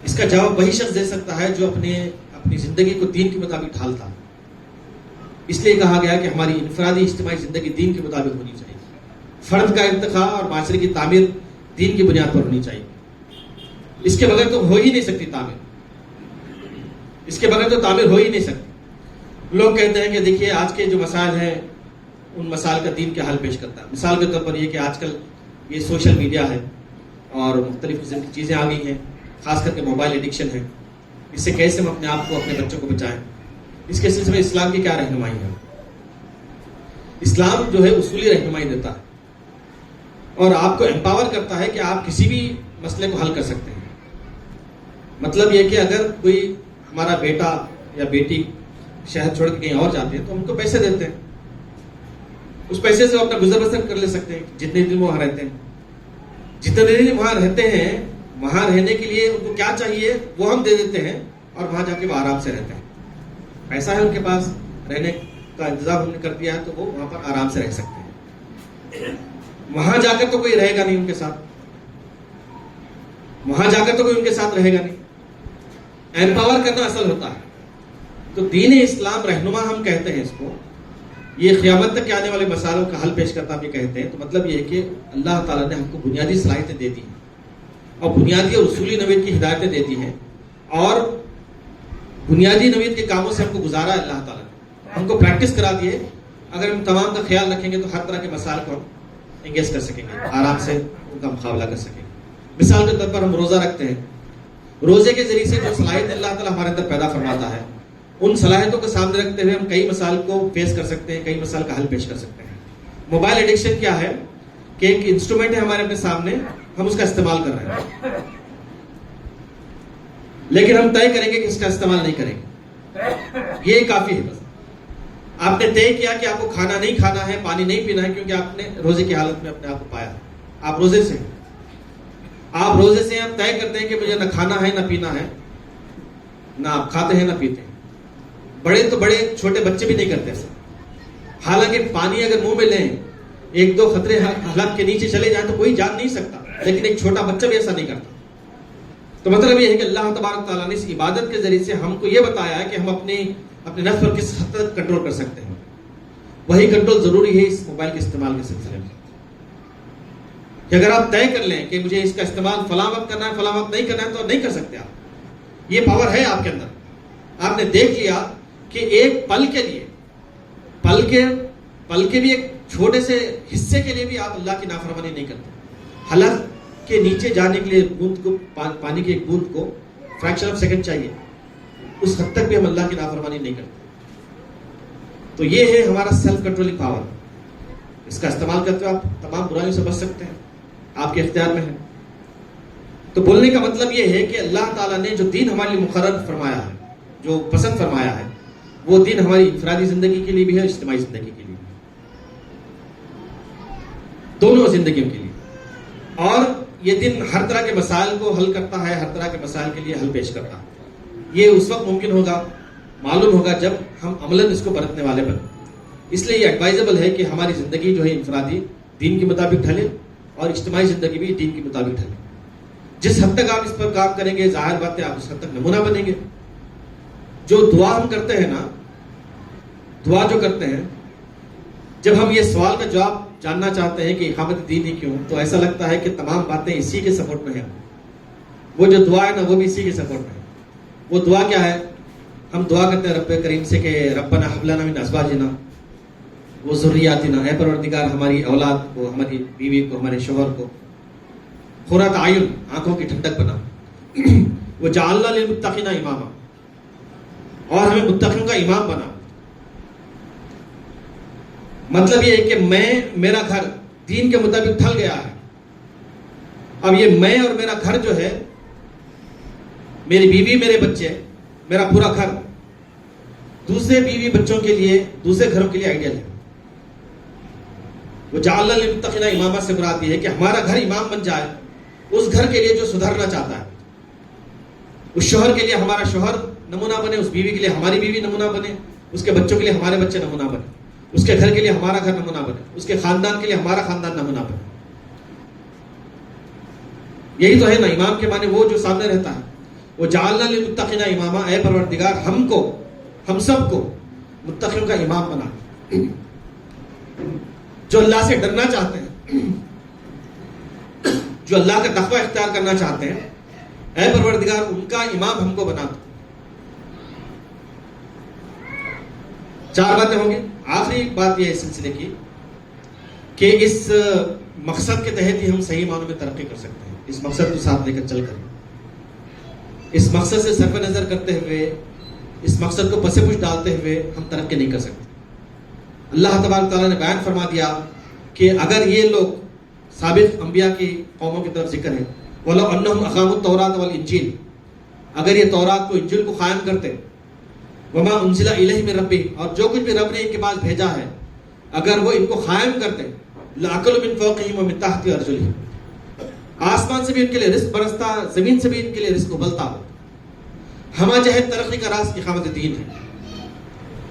A: اس کا جواب وہی شخص دے سکتا ہے جو اپنی زندگی کو دین کے مطابق ڈھالتا ہے. اس لیے کہا گیا کہ ہماری انفرادی اجتماعی زندگی دین کے مطابق ہونی چاہیے. فرد کا ارتقاء اور معاشرے کی تعمیر دین کی بنیاد پر ہونی چاہیے. اس کے بغیر تو ہو ہی نہیں سکتی تعمیر. اس کے بغیر تو تعمیر ہو ہی نہیں سکتی. لوگ کہتے ہیں کہ دیکھیے آج کے جو مسائل ہیں ان مسائل کا دین کیا حل پیش کرتا ہے. مثال کے طور پر یہ کہ آج کل یہ سوشل میڈیا ہے اور مختلف قسم کی چیزیں آ گئی ہیں, خاص کر کے موبائل ایڈکشن ہے. اس سے کیسے ہم اپنے آپ کو, اپنے بچوں کو بچائیں. اس کے سلسلے میں اسلام کی کیا رہنمائی ہے؟ اسلام جو ہے اصولی رہنمائی دیتا ہے اور آپ کو امپاور کرتا ہے کہ آپ کسی بھی مسئلے کو حل کر سکتے ہیں. مطلب یہ کہ اگر کوئی ہمارا بیٹا یا بیٹی شہر چھوڑ کے کہیں اور جاتے ہیں تو ہم کو پیسے دیتے ہیں, اس پیسے سے وہ اپنا گزر بسر کر لے سکتے ہیں جتنے دن وہ وہاں رہتے ہیں. جتنے دن وہاں رہتے ہیں وہاں رہنے کے لیے ان کو کیا چاہیے وہ ہم دے دیتے ہیں اور وہاں جا کے وہ آرام سے رہتے ہیں. پیسہ ہے ان کے پاس, رہنے کا انتظام ہم نے کر دیا ہے تو وہ وہاں پر آرام سے رہ سکتے ہیں. وہاں جا کر تو کوئی رہے گا نہیں ان کے ساتھ, وہاں جا کر تو کوئی ان کے ساتھ رہے گا نہیں. ایمپاور کرنا اصل ہوتا ہے. تو دین اسلام رہنما ہم کہتے ہیں اس کو. یہ قیامت تک کے آنے والے مسائلوں کا حل پیش کرتا ہم یہ کہتے ہیں. تو مطلب یہ ہے کہ اللہ تعالیٰ نے ہم کو بنیادی صلاحیتیں دے دی ہیں اور بنیادی اور اصولی نوعیت کی ہدایتیں دے دی ہیں اور بنیادی نوعیت کے کاموں سے ہم کو گزارا ہے اللہ تعالیٰ نے, ہم کو پریکٹس کرا دیے. اگر ہم تمام کا خیال رکھیں گے تو ہر طرح کے مسائل کو ہم انگیج کر سکیں گے, آرام سے ان کا مقابلہ کر سکیں گے. مثال کے طور پر ہم روزہ رکھتے ہیں. روزے کے ذریعے سے جو صلاحیت اللہ تعالیٰ ہمارے اندر پیدا فرماتا ہے ان صلاحیتوں کو سامنے رکھتے ہوئے ہم کئی مسائل کو فیس کر سکتے ہیں, کئی مسائل کا حل پیش کر سکتے ہیں. موبائل ایڈکشن کیا ہے کہ ایک انسٹرومنٹ ہے ہمارے اپنے سامنے, ہم اس کا استعمال کر رہے ہیں لیکن ہم طے کریں گے کہ اس کا استعمال نہیں کریں گے. یہ کافی ہے. بس آپ نے طے کیا کہ آپ کو کھانا نہیں کھانا ہے, پانی نہیں پینا ہے کیونکہ آپ نے روزے کی حالت میں اپنے آپ کو پایا. آپ روزے سے آپ طے کرتے ہیں کہ مجھے نہ کھانا ہے نہ پینا ہے, نہ آپ کھاتے ہیں نہ پیتے ہیں. بڑے تو بڑے, چھوٹے بچے بھی نہیں کرتے ایسا. حالانکہ پانی اگر منہ میں لیں, ایک دو خطرے حلق کے نیچے چلے جائیں تو کوئی جان نہیں سکتا, لیکن ایک چھوٹا بچہ بھی ایسا نہیں کرتا. تو مطلب یہ ہے کہ اللہ تبارک تعالیٰ نے اس عبادت کے ذریعے سے ہم کو یہ بتایا ہے کہ ہم اپنے نفس پر کس حد تک کنٹرول کر سکتے ہیں. وہی کنٹرول ضروری ہے اس موبائل کے استعمال کے سلسلے میں کہ اگر آپ طے کر لیں کہ مجھے اس کا استعمال فلاں وقت کرنا ہے, فلاں وقت نہیں کرنا ہے, تو نہیں کر سکتے آپ. یہ پاور ہے آپ کے اندر. آپ نے دیکھ لیا کہ ایک پل کے لیے, پل کے بھی ایک چھوٹے سے حصے کے لیے بھی آپ اللہ کی نافرمانی نہیں کرتے. حلق کے نیچے جانے کے لیے بوند کو, پانی کی ایک بوند کو فریکشن آف سیکنڈ چاہیے, اس حد تک بھی ہم اللہ کی نافرمانی نہیں کرتے. تو یہ ہے ہمارا سیلف کنٹرولنگ پاور. اس کا استعمال کرتے ہوئے آپ تمام برائیوں سے بچ سکتے ہیں, آپ کے اختیار میں ہے. تو بولنے کا مطلب یہ ہے کہ اللہ تعالیٰ نے جو دین ہمارے لیے مقرر فرمایا ہے, جو پسند فرمایا ہے, وہ دین ہماری انفرادی زندگی کے لیے بھی ہے, اجتماعی زندگی کے لیے, دونوں زندگیوں کے لیے. اور یہ دن ہر طرح کے مسائل کو حل کرتا ہے, ہر طرح کے مسائل کے لیے حل پیش کرتا ہے. یہ اس وقت ممکن ہوگا, معلوم ہوگا جب ہم عملاً اس کو برتنے والے بنیں. اس لیے یہ ایڈوائزبل ہے کہ ہماری زندگی جو ہے انفرادی دین کے مطابق ڈھلے اور اجتماعی زندگی بھی دین کے مطابق ڈھلے. جس حد تک آپ اس پر کام کریں گے, ظاہر بات ہے آپ اس حد تک نمونہ بنیں گے. جو دعا ہم کرتے ہیں نا, دعا جو کرتے ہیں, جب ہم یہ سوال کا جواب جاننا چاہتے ہیں کہ اقامت دین ہی کیوں, تو ایسا لگتا ہے کہ تمام باتیں اسی کے سپورٹ میں ہیں. وہ جو دعا ہے نا وہ بھی اسی کے سپورٹ میں ہے. وہ دعا کیا ہے؟ ہم دعا کرتے ہیں رب کریم سے کہ ربنا حب لنا من ازواجنا و ذریاتنا, اے پروردگار ہماری اولاد کو, ہماری بیوی کو, ہمارے شوہر کو قرۃ اعین, آنکھوں کی ٹھنڈک بنا, وجعلنا للمتقین اماما, اور ہمیں متقیوں کا امام بنا. مطلب یہ ہے کہ میرا گھر دین کے مطابق ڈھل گیا ہے. اب یہ میں اور میرا گھر جو ہے, میری بیوی, میرے بچے, میرا پورا گھر دوسرے بیوی بچوں کے لیے, دوسرے گھروں کے لیے آئیڈیل ہے. وہ جعلنا للمتقین اماما سے مراد یہ ہے کہ ہمارا گھر امام بن جائے اس گھر کے لیے جو سدھرنا چاہتا ہے. اس شوہر کے لیے ہمارا شوہر نمونہ بنے, اس بیوی کے لیے ہماری بیوی نمونہ بنے, اس کے بچوں کے لیے ہمارے بچے نمونہ بنے, اس کے گھر کے لیے ہمارا گھر نمونہ بنے, اس کے خاندان کے لیے ہمارا خاندان نمونہ بنے. یہی تو ہے نا امام کے معنی, وہ جو سامنے رہتا ہے. وہ جعلنا للمتقین اماما, اے پروردگار ہم سب کو متقیوں کا امام بنا, جو اللہ سے ڈرنا چاہتے ہیں, جو اللہ کا تقوی اختیار کرنا چاہتے ہیں، اے پروردگار ان کا امام ہم کو بنا دو. 4 باتیں ہوں گی. آخری بات یہ ہے اس سلسلے کی کہ اس مقصد کے تحت ہی ہم صحیح معنوں میں ترقی کر سکتے ہیں. اس مقصد کو ساتھ لے کر چل کر، اس مقصد سے صرف نظر کرتے ہوئے، اس مقصد کو پس پش ڈالتے ہوئے ہم ترقی نہیں کر سکتے. اللہ تبارک تعالیٰ نے بیان فرما دیا کہ اگر یہ لوگ، سابق انبیاء کی قوموں کی طرف ذکر ہے، وَلَوْ أَنَّهُمْ أَقَامُوا التَّوْرَاةَ وَالْإِنْجِيلَ، اگر یہ تورات کو، انجیل کو قائم کرتے، وَمَا أُنزِلَ إِلَيْهِم مِّن رَّبِّهِمْ، اور جو کچھ بھی رب نے ان کے پاس بھیجا ہے اگر وہ ان کو قائم کرتے، لَأَكَلُوا مِن فَوْقِهِمْ وَمِن تَحْتِ أَرْجُلِهِمْ، آسمان سے بھی ان کے لیے رزق برستا، زمین سے بھی ان کے لیے رزق ابلتا. ہمہ جہت ترقی کا راز اقامت دین ہے،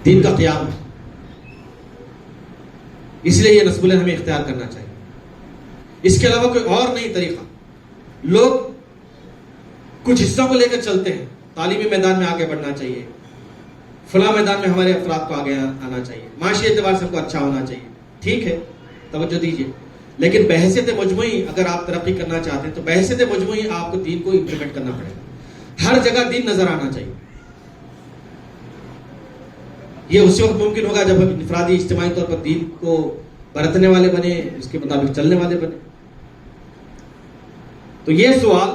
A: دین کا قیام ہے. اس لیے یہ نسب العین ہمیں اختیار کرنا چاہیے. اس کے علاوہ کوئی اور نہیں طریقہ. لوگ کچھ حصوں کو لے کر چلتے ہیں، تعلیمی میدان میں آگے بڑھنا چاہیے، فلاں میدان میں ہمارے افراد کو آگے آنا چاہیے، معاشی اعتبار سے ہم کو اچھا ہونا چاہیے. ٹھیک ہے، توجہ دیجیے، لیکن بحیثیت مجموعی اگر آپ ترقی کرنا چاہتے ہیں تو بحیثیت مجموعی آپ کو دین کو امپلیمنٹ کرنا پڑے گا. ہر جگہ دین نظر آنا چاہیے. یہ اسی وقت ممکن ہوگا جب ہم انفرادی اجتماعی طور پر دین کو برتنے والے بنے، اس کے مطابق چلنے والے بنے. تو یہ سوال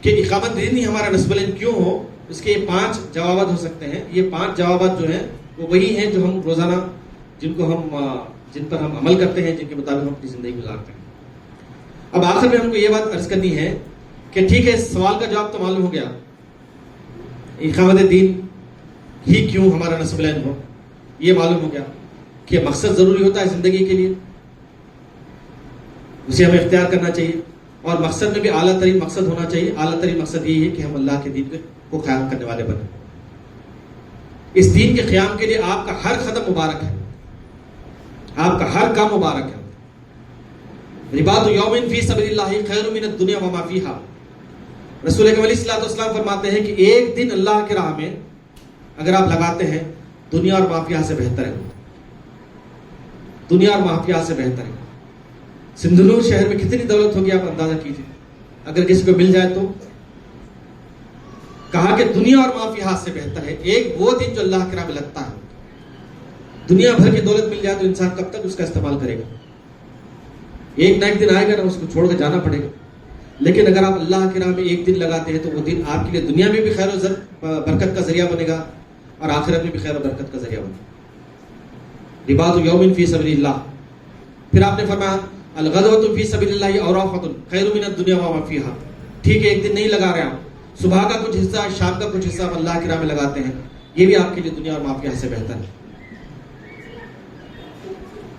A: کہ اقامت دین ہی ہمارا نسب العین کیوں ہو، اس کے یہ 5 جوابات ہو سکتے ہیں. یہ 5 جوابات جو ہیں وہ وہی ہیں جو ہم روزانہ جن پر ہم عمل کرتے ہیں، جن کے مطابق ہم اپنی زندگی گزارتے ہیں. اب آخر میں ہم کو یہ بات عرض کرنی ہے کہ ٹھیک ہے، سوال کا جواب تو معلوم ہو گیا، اقامت دین ہی کیوں ہمارا نسب العین ہو. یہ معلوم ہو گیا کہ مقصد ضروری ہوتا ہے زندگی کے لیے، اسے ہمیں اختیار کرنا چاہیے، اور مقصد میں بھی اعلیٰ ترین مقصد ہونا چاہیے. اعلیٰ ترین مقصد یہ ہے کہ ہم اللہ کے دین کو قیام کرنے والے بنیں. اس دین کے قیام کے لیے آپ کا ہر قدم مبارک ہے، آپ کا ہر کام مبارک ہے. رباط یوم فی سبیل اللہ خیر من الدنیا وما فیہا. رسول اکرم علیہ الصلوۃ والسلام فرماتے ہیں کہ ایک دن اللہ کی راہ میں اگر آپ لگاتے ہیں، دنیا اور ما فیہا سے بہتر ہے. دنیا اور ما فیہا سے بہتر ہے. سندھنور شہر میں کتنی دولت ہوگی آپ اندازہ کیجیے اگر کسی کو مل جائے تو. کہا کہ دنیا اور ما فیہا سے بہتر ہے ایک وہ دن جو اللہ کی راہ میں لگتا ہے. دنیا بھر کی دولت مل جائے تو انسان کب تک اس کا استعمال کرے گا؟ ایک نہ ایک دن آئے گا نا، اس کو چھوڑ کے جانا پڑے گا. لیکن اگر آپ اللہ کی راہ میں ایک دن لگاتے ہیں تو وہ دن آپ کے لیے دنیا میں بھی خیر و برکت کا ذریعہ بنے گا اور آخرت میں بھی خیر و برکت کا ذریعہ بنے گا. رباط یوم فی سبیل اللہ. پھر آپ نے فرمایا الغدوۃ فی سبیل اللہ اوراقۃ خیر من الدنیا وما فیہا. ٹھیک ہے، ایک دن نہیں لگا رہے آپ، صبح کا کچھ حصہ، شام کا کچھ حصہ آپ اللہ کی راہ میں لگاتے ہیں، یہ بھی آپ کے لیے دنیا اور ما فیہا سے بہتر ہے.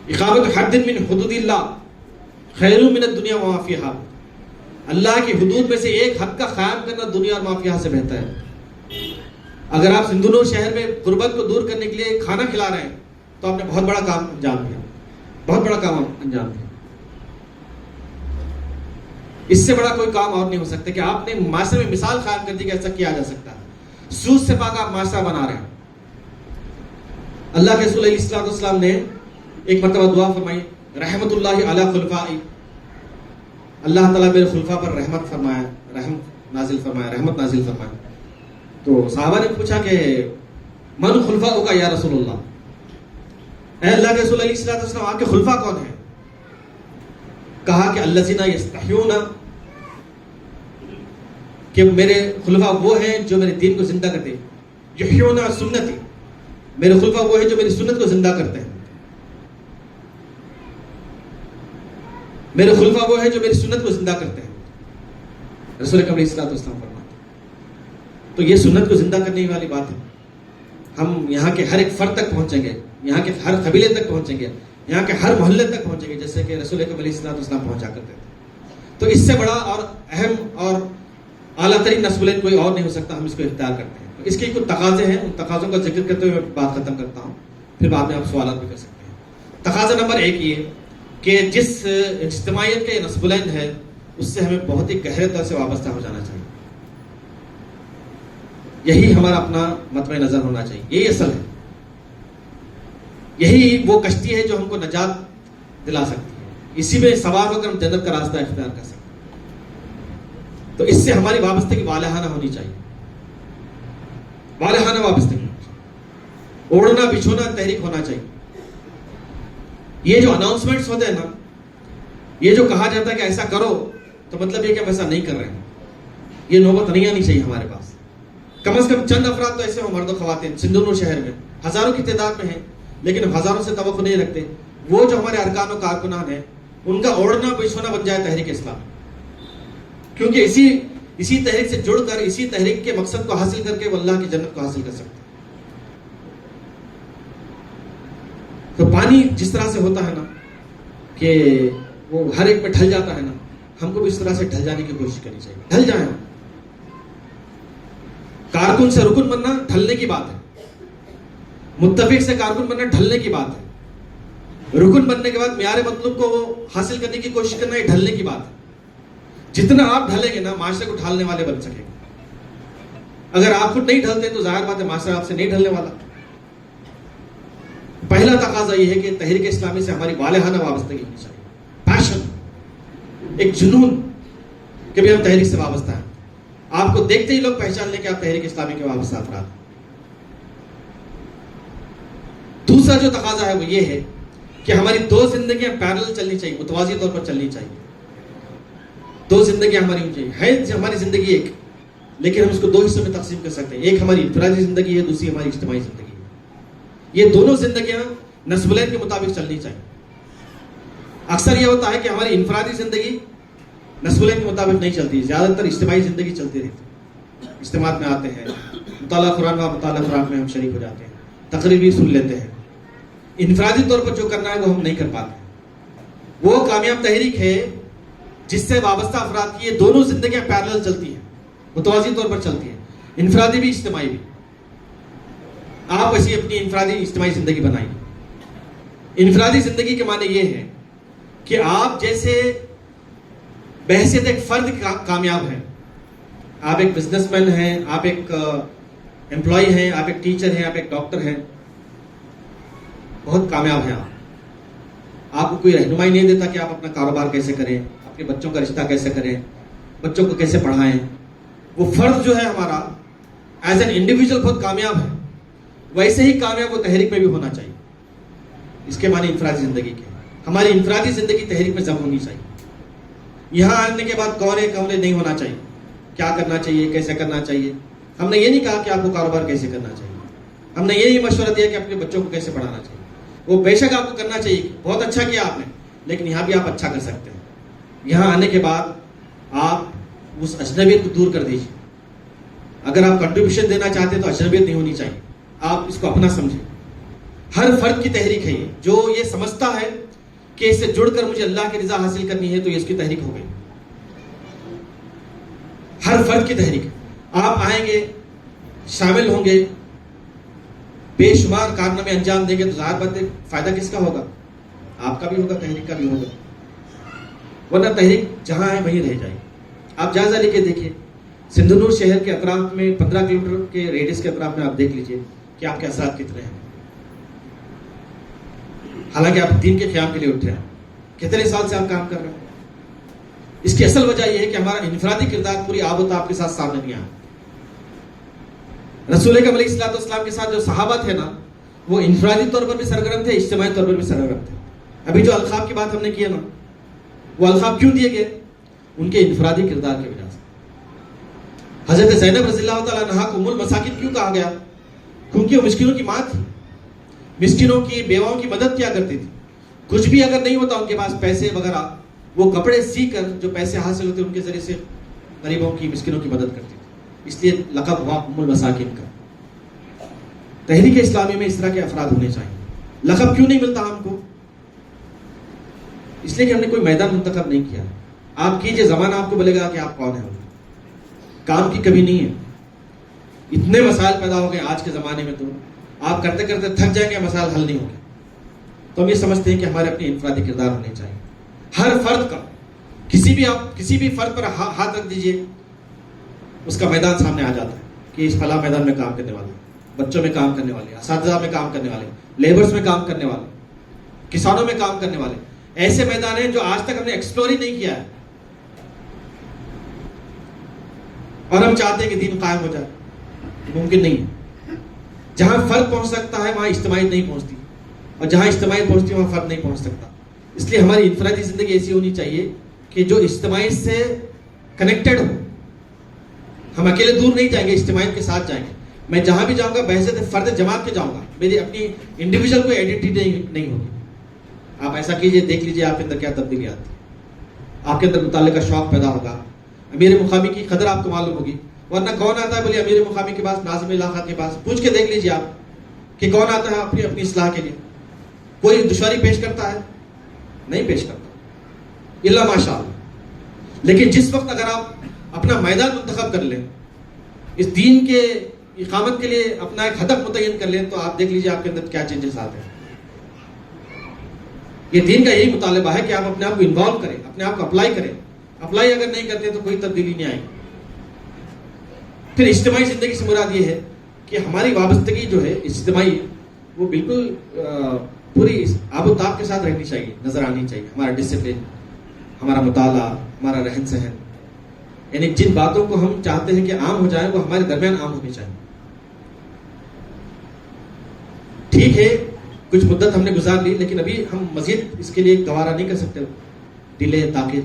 A: اقامت حد من حدود اللہ خیر من الدنیا وما فیہا. اللہ کی حدود میں سے ایک حد کا قائم کرنا دنیا اور ما فیہا سے بہتر ہے. اگر آپ سندھنور شہر میں غربت کو دور کرنے کے لیے کھانا کھلا رہے ہیں تو آپ نے بہت بڑا کام انجام دیا، بہت بڑا کام انجام دیا. اس سے بڑا کوئی کام اور نہیں ہو سکتا کہ آپ نے معاشرے میں مثال قائم کر دی کہ ایسا کیا جا سکتا ہے. سود سے پاک آپ معاشرہ بنا رہے ہیں. اللہ کے رسول علیہ الصلوۃ والسلام نے ایک مرتبہ دعا فرمائی، رحمت اللہ علی خلفائی، اللہ تعالیٰ میرے خلفاء پر رحمت فرمایا، نازل فرمایا. تو صحابہ نے پوچھا کہ من خلفاؤک یا رسول اللہ، اے اللہ کے رسول علیہ الصلوۃ والسلام آپ کے خلفاء کون ہیں؟ کہا کہ الذین یستحیون، کہ میرے خلفاء وہ ہیں جو میرے دین کو زندہ کرتے ہیں. یحیون سنتی، میرے خلفاء وہ ہیں جو میری سنت کو زندہ کرتے ہیں. میرے خلفاء وہ ہیں جو میری سنت کو زندہ کرتے ہیں. رسول اکرم علیہ الصلوۃ والسلام فرماتے ہیں. تو یہ سنت کو زندہ کرنے والی بات ہے. ہم یہاں کے ہر ایک فرد تک پہنچیں گے، یہاں کے ہر قبیلے تک پہنچیں گے، یہاں کے ہر محلے تک پہنچیں گے، جیسے کہ رسول اکرم علیہ الصلوۃ والسلام پہنچا کرتے تھے. تو اس سے بڑا اور اہم اور اعلیٰ ترین نسب العین کوئی اور نہیں ہو سکتا. ہم اس کو اختیار کرتے ہیں. اس کے کچھ تقاضے ہیں، ان تقاضوں کا ذکر کرتے ہوئے میں بات ختم کرتا ہوں، پھر بعد میں آپ سوالات بھی کر سکتے ہیں. تقاضا نمبر 1 یہ کہ جس اجتماعیت کا یہ نسب العین ہے اس سے ہمیں بہت ہی گہرے طور سے وابستہ ہو جانا چاہیے. یہی ہمارا اپنا مطمع نظر ہونا چاہیے. یہی اصل ہے، یہی وہ کشتی ہے جو ہم کو نجات دلا سکتی ہے. اسی میں سوار ہو کر ہم جنت کا راستہ اختیار کر سکتے ہیں. تو اس سے ہماری وابستگی والہانہ ہونی چاہیے, والہانہ وابستگی, اوڑھنا بچھونا تحریک ہونا چاہیے. یہ جو اناؤنسمنٹس ہوتے ہیں نا, یہ جو کہا جاتا ہے کہ ایسا کرو, تو مطلب یہ کہ ہم ایسا نہیں کر رہے ہیں. یہ نوبت نہیں آنی چاہیے ہمارے پاس. کم از کم چند افراد تو ایسے ہوں, مرد و خواتین, سندھو شہر میں ہزاروں کی تعداد میں ہیں, لیکن ہم ہزاروں سے توقع نہیں رکھتے. وہ جو ہمارے ارکان و کارکنان ہیں, ان کا اوڑھنا بچھونا بن جائے تحریک اسلام. کیونکہ اسی تحریک سے جڑ کر, اسی تحریک کے مقصد کو حاصل کر کے وہ اللہ کی جنت کو حاصل کر سکتے ہیں. تو پانی جس طرح سے ہوتا ہے نا کہ وہ ہر ایک میں ڈھل جاتا ہے نا, ہم کو بھی اس طرح سے ڈھل جانے کی کوشش کرنی چاہیے. ڈھل جائیں ہم. کارکن سے رکن بننا ڈھلنے کی بات ہے, متفق سے کارکن بننا ڈھلنے کی بات ہے. رکن بننے کے بعد معیار مطلوب کو حاصل کرنے کی کوشش کرنا یہ ڈھلنے کی بات ہے. جتنا آپ ڈھلیں گے نا, معاشرے کو ڈھالنے والے بن سکیں گے. اگر آپ خود نہیں ڈھلتے تو ظاہر بات ہے معاشرہ آپ سے نہیں ڈھلنے والا. پہلا تقاضا یہ ہے کہ تحریک اسلامی سے ہماری والہانہ وابستگی ہونی چاہیے. پیشن, ایک جنون کہ بھی ہم تحریک سے وابستہ ہیں. آپ کو دیکھتے ہی لوگ پہچان لیں کہ آپ تحریک اسلامی کے وابستہ افراد ہیں. دوسرا جو تقاضا ہے وہ یہ ہے کہ ہماری دو زندگیاں پیرلل چلنی چاہیے, متوازی طور پر چلنی چاہیے. دو زندگیاں ہماری ہونی چاہیے. ہے ہماری زندگی ایک, لیکن ہم اس کو دو حصوں میں تقسیم کر سکتے ہیں. ایک ہماری انفرادی زندگی ہے, دوسری ہماری اجتماعی زندگی ہے. یہ دونوں زندگیاں نسبلین کے مطابق چلنی چاہیے. اکثر یہ ہوتا ہے کہ ہماری انفرادی زندگی نسبلین کے مطابق نہیں چلتی, زیادہ تر اجتماعی زندگی چلتی رہتی. اجتماعات میں آتے ہیں, مطالعہ قرآن میں ہم شریک ہو جاتے ہیں, تقریر بھی سن لیتے ہیں. انفرادی طور پر جو کرنا ہے وہ ہم نہیں کر پاتے. وہ کامیاب تحریک ہے جس سے وابستہ افراد کی یہ دونوں زندگیاں پیرلل چلتی ہیں, متوازی طور پر چلتی ہیں, انفرادی بھی اجتماعی بھی. آپ ایسی اپنی انفرادی اجتماعی زندگی بنائیں. انفرادی زندگی کے معنی یہ ہے کہ آپ جیسے بحیثیت ایک فرد کامیاب ہیں. آپ ایک بزنس مین ہیں, آپ ایک امپلائی ہیں, آپ ایک ٹیچر ہیں, آپ ایک ڈاکٹر ہیں, بہت کامیاب ہیں. آپ کو کوئی رہنمائی نہیں دیتا کہ آپ اپنا کاروبار کیسے کریں, اپنے بچوں کا رشتہ کیسے کریں, بچوں کو کیسے پڑھائیں. وہ فرد جو ہے ہمارا ایز این انڈیویجول بہت کامیاب ہے. ویسے ہی کامیاب وہ تحریک میں بھی ہونا چاہیے. اس کے معنی انفرادی زندگی کے. ہماری انفرادی زندگی تحریک میں ضم ہونی چاہیے. یہاں آنے کے بعد کون نہیں ہونا چاہیے, کیا کرنا چاہیے, کیسے کرنا چاہیے. ہم نے یہ نہیں کہا کہ آپ کو کاروبار کیسے کرنا چاہیے. ہم نے یہ نہیں مشورہ دیا کہ اپنے بچوں کو کیسے پڑھانا چاہیے. وہ بے شک آپ کو کرنا چاہیے, بہت اچھا کیا آپ نے, لیکن یہاں بھی آپ اچھا کر سکتے ہیں. یہاں آنے کے بعد آپ اس اجنبیت کو دور کر دیجیے. اگر آپ کنٹریبیوشن دینا چاہتے ہیں تو اجنبیت نہیں ہونی چاہیے. آپ اس کو اپنا سمجھیں. ہر فرد کی تحریک ہے یہ, جو یہ سمجھتا ہے کہ اس سے جڑ کر مجھے اللہ کی رضا حاصل کرنی ہے تو یہ اس کی تحریک ہو گئی. ہر فرد کی تحریک. آپ آئیں گے, شامل ہوں گے, بے شمار کارنامے انجام دیں گے, تو ظاہر بات ہے فائدہ کس کا ہوگا, آپ کا بھی ہوگا, تحریک کا بھی ہوگا. ورنہ تحریک جہاں ہے وہیں رہ جائے. آپ جائزہ لے کے دیکھیے, سندھنور شہر کے اطراف میں 15 کلومیٹر کے ریڈیس کے اطراف میں آپ دیکھ لیجئے کہ آپ کے اثرات کتنے ہیں. حالانکہ آپ دین کے قیام کے لیے اٹھے ہیں, کتنے سال سے آپ کام کر رہے ہیں. اس کی اصل وجہ یہ ہے کہ ہمارا انفرادی کردار پوری آب و تاب کے ساتھ سامنے نہیں آیا. رسول اکرم علیہ الصلوۃ والسلام کے ساتھ جو صحابہ تھے نا, وہ انفرادی طور پر بھی سرگرم تھے, اجتماعی طور پر بھی سرگرم تھے. ابھی جو القاب کی بات ہم نے کی ہے نا, وہ القاب کیوں دیے گئے, ان کے انفرادی کردار کی وجہ سے. حضرت زینب رضی اللہ تعالیٰ عنہا کو ام المساکین کیوں کہا گیا, کیونکہ وہ مسکینوں کی ماں تھی, مسکینوں کی بیواؤں کی مدد کیا کرتی تھی. کچھ بھی اگر نہیں ہوتا ان کے پاس پیسے وغیرہ, وہ کپڑے سی کر جو پیسے حاصل ہوتے ان کے ذریعے سے غریبوں کی, مسکینوں کی مدد کرتی تھی. اس لیے لقب ہوا ام المساکین کا. تحریک اسلامی میں اس طرح کے افراد ہونے چاہیے. لقب کیوں نہیں ملتا ہم کو, اس لیے کہ ہم نے کوئی میدان منتخب نہیں کیا. آپ کیجئے, زمانہ آپ کو بولے گا کہ آپ کون ہیں. کام کی کمی نہیں ہے. اتنے مسائل پیدا ہو گئے آج کے زمانے میں, تو آپ کرتے کرتے تھک جائیں گے, مسائل حل نہیں ہوں گے. تو ہم یہ سمجھتے ہیں کہ ہمارے اپنے انفرادی کردار ہونے چاہیے. ہر فرد کا, کسی بھی فرد پر ہاتھ رکھ دیجئے, اس کا میدان سامنے آ جاتا ہے کہ اس فلاں میدان میں کام کرنے والے, بچوں میں کام کرنے والے, اساتذہ میں کام کرنے والے, لیبرز میں کام کرنے والے, کسانوں میں کام کرنے والے. ایسے میدان ہیں جو آج تک ہم نے ایکسپلور ہی نہیں کیا ہے، اور ہم چاہتے ہیں کہ دین قائم ہو جائے. ممکن نہیں ہے. جہاں فرد پہنچ سکتا ہے وہاں اجتماعیت نہیں پہنچتی، اور جہاں اجتماعیت پہنچتی ہے وہاں فرد نہیں پہنچ سکتا. اس لیے ہماری انفرادی زندگی ایسی ہونی چاہیے کہ جو اجتماعیت سے کنیکٹڈ ہو. ہم اکیلے دور نہیں جائیں گے، اجتماعیت کے ساتھ جائیں گے. میں جہاں بھی جاؤں گا بحیثیت فرد جماعت کے جاؤں گا، میری اپنی انڈیویجول کوئی آئیڈینٹی نہیں ہوگی. آپ ایسا کیجئے، دیکھ لیجئے آپ کے اندر کیا تبدیلی آتی ہے. آپ کے اندر مطالعے کا شوق پیدا ہوگا، امیر مقامی کی قدر آپ کو معلوم ہوگی. ورنہ کون آتا ہے بولے امیر مقامی کے پاس، ناظم علاقہ کے پاس؟ پوچھ کے دیکھ لیجئے آپ کہ کون آتا ہے اپنی اصلاح کے لیے. کوئی دشواری پیش کرتا ہے؟ نہیں پیش کرتا، الا ماشاء اللہ. لیکن جس وقت اگر آپ اپنا میدان منتخب کر لیں، اس دین کے اقامت کے لیے اپنا ایک ہدف متعین کر لیں، تو آپ دیکھ لیجئے آپ کے اندر کیا چینجز آتے ہیں. یہ دین کا یہی مطالبہ ہے کہ آپ اپنے آپ کو انوالو کریں، اپنے آپ کو اپلائی کریں. اپلائی اگر نہیں کرتے تو کوئی تبدیلی نہیں آئے گی. پھر اجتماعی زندگی سے مراد یہ ہے کہ ہماری وابستگی جو ہے اجتماعی، وہ بالکل پوری آب و تاب کے ساتھ رہنی چاہیے، نظر آنی چاہیے. ہمارا ڈسپلن، ہمارا مطالعہ، ہمارا رہن سہن، یعنی جن باتوں کو ہم چاہتے ہیں کہ عام ہو جائیں وہ ہمارے درمیان عام ہونی چاہیے. ٹھیک ہے کچھ مدت ہم نے گزار لی، لیکن ابھی ہم مزید اس کے لیے گوارا نہیں کر سکتے. ڈیلے تاخیر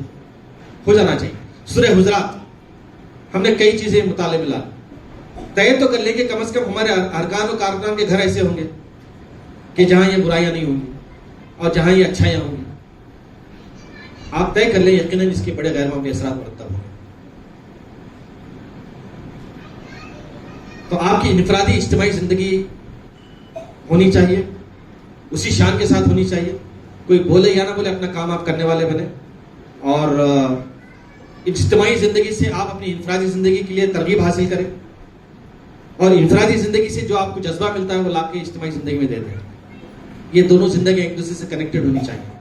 A: ہو جانا چاہیے. سورہ حجرات ہم نے کئی چیزیں مطالعے میں لا، طے تو کر لیں کہ کم از کم ہمارے ارکان و کارکنان کے گھر ایسے ہوں گے کہ جہاں یہ برائیاں نہیں ہوں گی اور جہاں یہ اچھائیاں ہوں گی. آپ طے کر لیں، یقیناً اس کے بڑے غیر معمولی اثرات مرتب ہوں گے. تو آپ کی انفرادی اجتماعی زندگی ہونی چاہیے، اسی شان کے ساتھ ہونی چاہیے. کوئی بولے یا نہ بولے، اپنا کام آپ کرنے والے بنے. اور اجتماعی زندگی سے آپ اپنی انفرادی زندگی کے لیے ترغیب حاصل کریں، اور انفرادی زندگی سے جو آپ کو جذبہ ملتا ہے وہ لا کے اجتماعی زندگی میں دے دیں. یہ دونوں زندگی ایک دوسرے سے کنیکٹڈ ہونی چاہیے.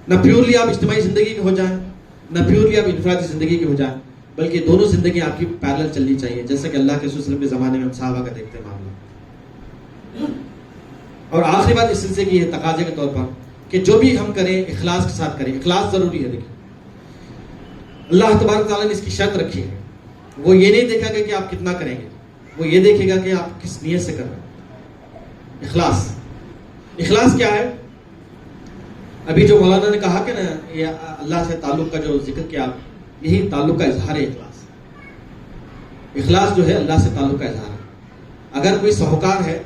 A: نہ پیورلی آپ اجتماعی زندگی کے ہو جائیں، نہ پیورلی آپ انفرادی زندگی کے ہو جائیں، بلکہ دونوں زندگی آپ کی پیرلل چلنی چاہیے، جیسا کہ اللہ کے رسول صلی اللہ علیہ وسلم کے زمانے میں ہم صحابہ کا دیکھتے ہیں معاملہ. اور آخری بات اس سلسلے کی ہے تقاضے کے طور پر کہ جو بھی ہم کریں اخلاص کے ساتھ کریں. اخلاص ضروری ہے. دیکھیں اللہ تبارک تعالیٰ نے اس کی شرط رکھی ہے. وہ یہ نہیں دیکھا گا کہ آپ کتنا کریں گے، وہ یہ دیکھے گا کہ آپ کس نیت سے کر رہے ہیں. اخلاص. اخلاص کیا ہے؟ ابھی جو مولانا نے کہا کہ نا یہ اللہ سے تعلق کا جو ذکر کیا، یہی تعلق کا اظہار ہے. اخلاص، اخلاص جو ہے اللہ سے تعلق کا اظہار ہے. اگر کوئی سہوکار ہے،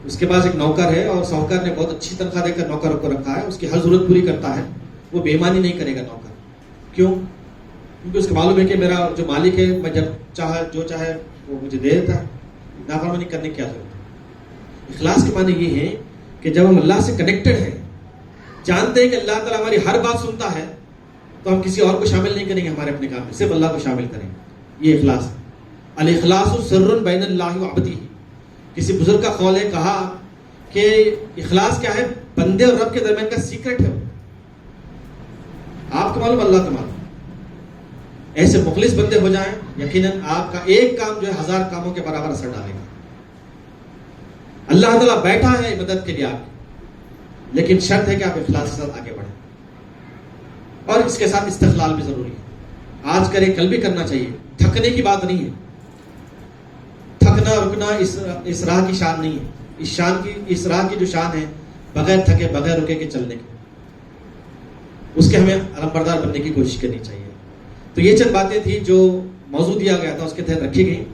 A: اس کے پاس ایک نوکر ہے اور سہوکار نے بہت اچھی تنخواہ دے کر نوکر کو رکھا ہے، اس کی ہر ضرورت پوری کرتا ہے، وہ بے ایمانی نہیں کرے گا نوکر. کیوں؟ کیونکہ اس کو معلوم ہے کہ میرا جو مالک ہے، میں جب چاہے جو چاہے وہ مجھے دے دیتا ہے، نافرمانی کرنے کی کیا ضرورت ہے. اخلاص کے معنی یہ ہے کہ جب ہم اللہ سے کنیکٹڈ ہیں، جانتے ہیں کہ اللہ تعالیٰ ہماری ہر بات سنتا ہے، تو ہم کسی اور کو شامل نہیں کریں گے ہمارے اپنے کام میں، صرف اللہ کو شامل کریں گے. یہ اخلاص ہے. الاخلاص سر بین اللہ و عبدہ. کسی بزرگ کا قول ہے، کہا کہ اخلاص کیا ہے؟ بندے اور رب کے درمیان کا سیکرٹ ہے. آپ کو معلوم، اللہ کو معلوم. ایسے مخلص بندے ہو جائیں، یقیناً آپ کا ایک کام جو ہے 1000 کاموں کے برابر اثر ڈالے گا. اللہ تعالیٰ بیٹھا ہے مدد کے لیے آپ کی، لیکن شرط ہے کہ آپ اخلاص کے ساتھ آگے بڑھیں. اور اس کے ساتھ استقلال بھی ضروری ہے. آج کرے کل بھی کرنا چاہیے. تھکنے کی بات نہیں ہے. تھکنا رکنا اس راہ کی شان نہیں ہے. اس راہ کی جو شان ہے، بغیر تھکے بغیر رکے کے چلنے کی، اس کے ہمیں علمبردار بننے کی کوشش کرنی چاہیے. تو یہ چند باتیں تھیں جو موضوع دیا گیا تھا، اس کے تحت رکھی گئی.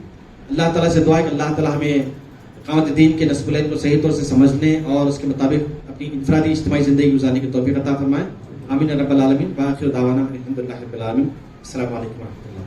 A: اللہ تعالیٰ سے دعا ہے کہ اللہ تعالیٰ ہمیں اقامت دین کے نصب العین کو صحیح طور سے سمجھنے اور اس کے مطابق اپنی انفرادی اجتماعی زندگی گزارنے کی توفیق عطا فرمائے. آمین رب العالمین. وآخر دعوانا الحمدللہ رب العالمین. السلام علیکم و رحمۃ اللہ.